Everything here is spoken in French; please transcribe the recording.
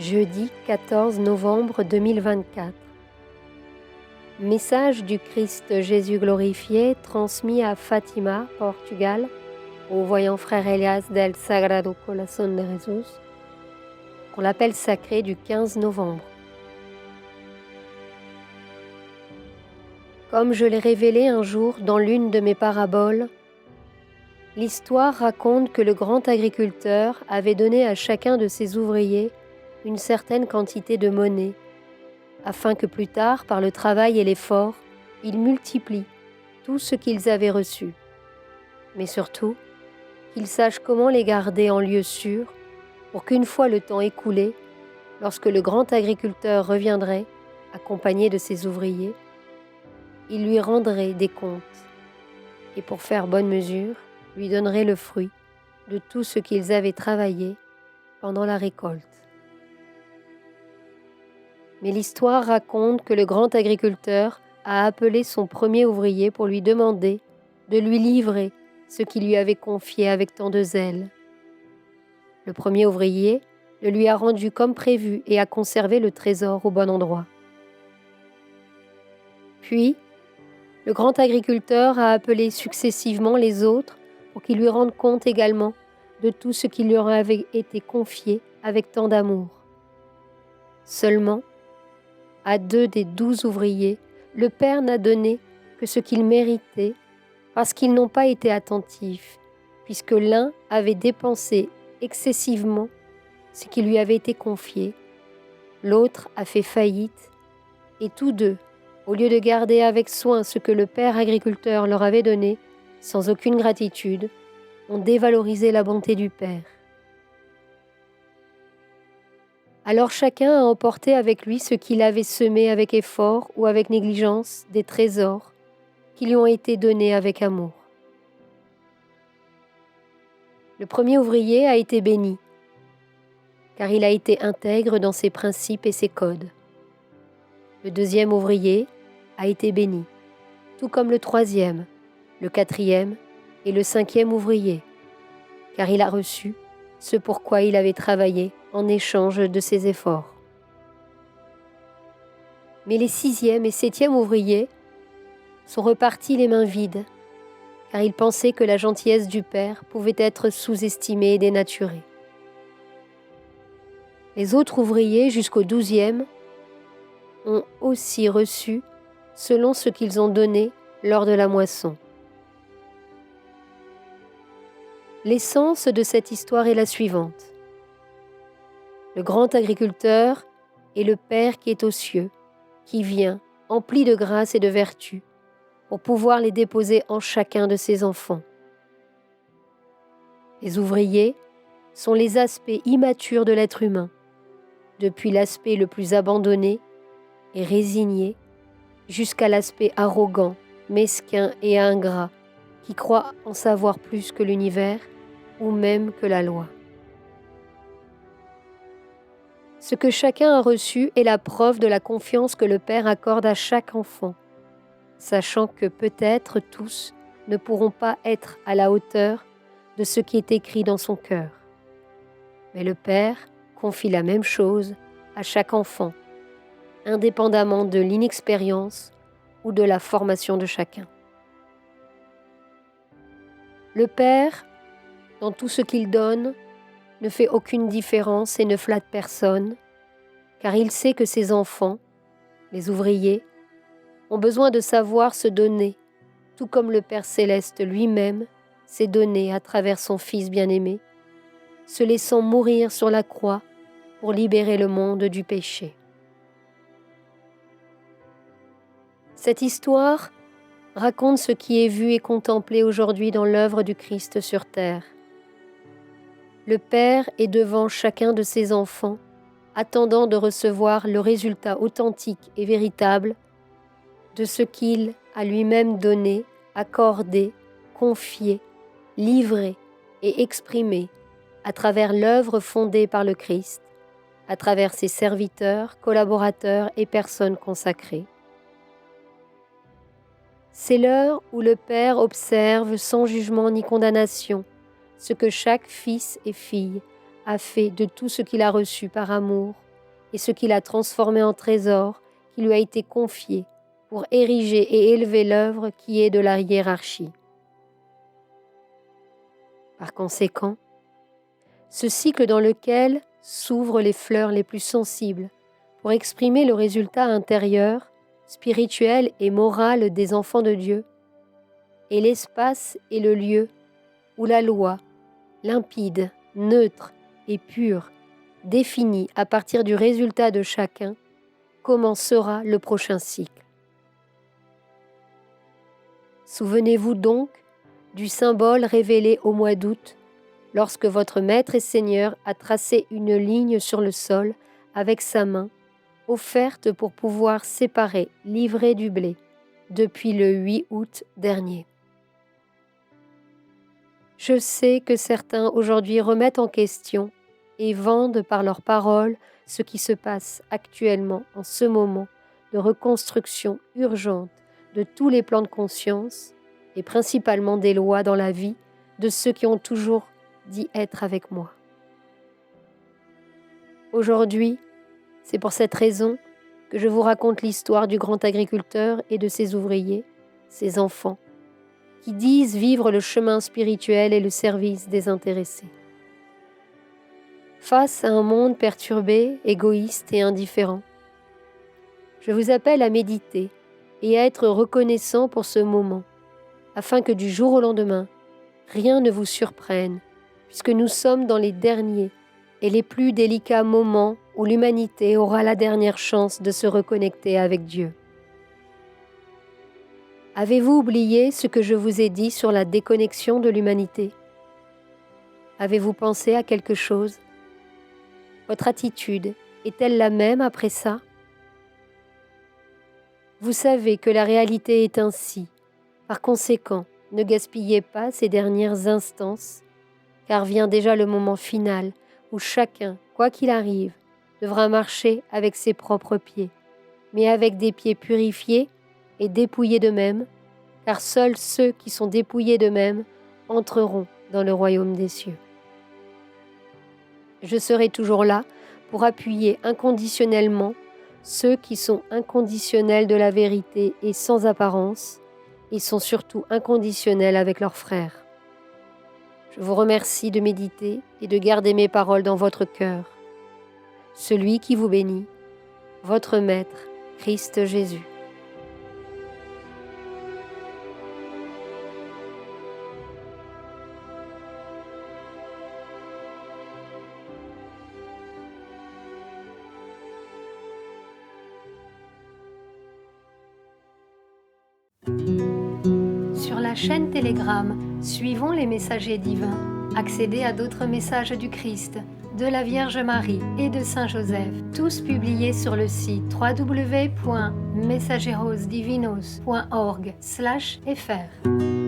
Jeudi 14 novembre 2024. Message du Christ Jésus glorifié transmis à Fatima, Portugal, au voyant frère Elias del Sagrado Corazón de Jesús, pour l'appel sacré du 15 novembre. Comme je l'ai révélé un jour dans l'une de mes paraboles, l'histoire raconte que le grand agriculteur avait donné à chacun de ses ouvriers une certaine quantité de monnaie, afin que plus tard, par le travail et l'effort, ils multiplient tout ce qu'ils avaient reçu. Mais surtout, qu'ils sachent comment les garder en lieu sûr, pour qu'une fois le temps écoulé, lorsque le grand agriculteur reviendrait, accompagné de ses ouvriers, il lui rendrait des comptes, et pour faire bonne mesure, lui donnerait le fruit de tout ce qu'ils avaient travaillé pendant la récolte. Mais l'histoire raconte que le grand agriculteur a appelé son premier ouvrier pour lui demander de lui livrer ce qu'il lui avait confié avec tant de zèle. Le premier ouvrier le lui a rendu comme prévu et a conservé le trésor au bon endroit. Puis, le grand agriculteur a appelé successivement les autres pour qu'ils lui rendent compte également de tout ce qui leur avait été confié avec tant d'amour. Seulement, à 2 des 12 ouvriers, le Père n'a donné que ce qu'ils méritaient parce qu'ils n'ont pas été attentifs, puisque l'un avait dépensé excessivement ce qui lui avait été confié, l'autre a fait faillite, et tous deux, au lieu de garder avec soin ce que le Père agriculteur leur avait donné, sans aucune gratitude, ont dévalorisé la bonté du Père. Alors chacun a emporté avec lui ce qu'il avait semé avec effort ou avec négligence, des trésors qui lui ont été donnés avec amour. Le premier ouvrier a été béni, car il a été intègre dans ses principes et ses codes. Le deuxième ouvrier a été béni, tout comme le troisième, le quatrième et le cinquième ouvrier, car il a reçu ce pourquoi il avait travaillé en échange de ses efforts. Mais les sixième et septième ouvriers sont repartis les mains vides, car ils pensaient que la gentillesse du Père pouvait être sous-estimée et dénaturée. Les autres ouvriers jusqu'au 12e ont aussi reçu selon ce qu'ils ont donné lors de la moisson. L'essence de cette histoire est la suivante. Le grand agriculteur est le Père qui est aux cieux, qui vient, empli de grâce et de vertu, pour pouvoir les déposer en chacun de ses enfants. Les ouvriers sont les aspects immatures de l'être humain, depuis l'aspect le plus abandonné et résigné, jusqu'à l'aspect arrogant, mesquin et ingrat, qui croit en savoir plus que l'univers ou même que la loi. Ce que chacun a reçu est la preuve de la confiance que le Père accorde à chaque enfant, sachant que peut-être tous ne pourront pas être à la hauteur de ce qui est écrit dans son cœur. Mais le Père confie la même chose à chaque enfant, indépendamment de l'inexpérience ou de la formation de chacun. Le Père, dans tout ce qu'il donne, ne fait aucune différence et ne flatte personne, car il sait que ses enfants, les ouvriers, ont besoin de savoir se donner, tout comme le Père céleste lui-même s'est donné à travers son Fils bien-aimé, se laissant mourir sur la croix pour libérer le monde du péché. Cette histoire raconte ce qui est vu et contemplé aujourd'hui dans l'œuvre du Christ sur terre. Le Père est devant chacun de ses enfants, attendant de recevoir le résultat authentique et véritable de ce qu'il a lui-même donné, accordé, confié, livré et exprimé à travers l'œuvre fondée par le Christ, à travers ses serviteurs, collaborateurs et personnes consacrées. C'est l'heure où le Père observe sans jugement ni condamnation ce que chaque fils et fille a fait de tout ce qu'il a reçu par amour et ce qu'il a transformé en trésor qui lui a été confié pour ériger et élever l'œuvre qui est de la hiérarchie. Par conséquent, ce cycle dans lequel s'ouvrent les fleurs les plus sensibles pour exprimer le résultat intérieur, spirituel et moral des enfants de Dieu, est l'espace et le lieu où la loi, limpide, neutre et pure, définie à partir du résultat de chacun, commencera le prochain cycle. Souvenez-vous donc du symbole révélé au mois d'août lorsque votre Maître et Seigneur a tracé une ligne sur le sol avec sa main, offerte pour pouvoir séparer l'ivraie du blé depuis le 8 août dernier. Je sais que certains aujourd'hui remettent en question et vendent par leurs paroles ce qui se passe actuellement en ce moment de reconstruction urgente de tous les plans de conscience et principalement des lois dans la vie de ceux qui ont toujours dit être avec moi. Aujourd'hui, c'est pour cette raison que je vous raconte l'histoire du grand agriculteur et de ses ouvriers, ses enfants, qui disent vivre le chemin spirituel et le service désintéressé. Face à un monde perturbé, égoïste et indifférent, je vous appelle à méditer et à être reconnaissant pour ce moment, afin que du jour au lendemain, rien ne vous surprenne, puisque nous sommes dans les derniers et les plus délicats moments où l'humanité aura la dernière chance de se reconnecter avec Dieu. Avez-vous oublié ce que je vous ai dit sur la déconnexion de l'humanité? Avez-vous pensé à quelque chose? Votre attitude est-elle la même après ça? Vous savez que la réalité est ainsi. Par conséquent, ne gaspillez pas ces dernières instances, car vient déjà le moment final où chacun, quoi qu'il arrive, devra marcher avec ses propres pieds, mais avec des pieds purifiés et dépouillés d'eux-mêmes, car seuls ceux qui sont dépouillés d'eux-mêmes entreront dans le royaume des cieux. Je serai toujours là pour appuyer inconditionnellement ceux qui sont inconditionnels de la vérité et sans apparence, et sont surtout inconditionnels avec leurs frères. Je vous remercie de méditer et de garder mes paroles dans votre cœur. Celui qui vous bénit, votre Maître, Christ Jésus. Sur la chaîne Telegram, suivons les messagers divins. Accédez à d'autres messages du Christ, de la Vierge Marie et de Saint Joseph, tous publiés sur le site www.mensajerosdivinos.org/fr.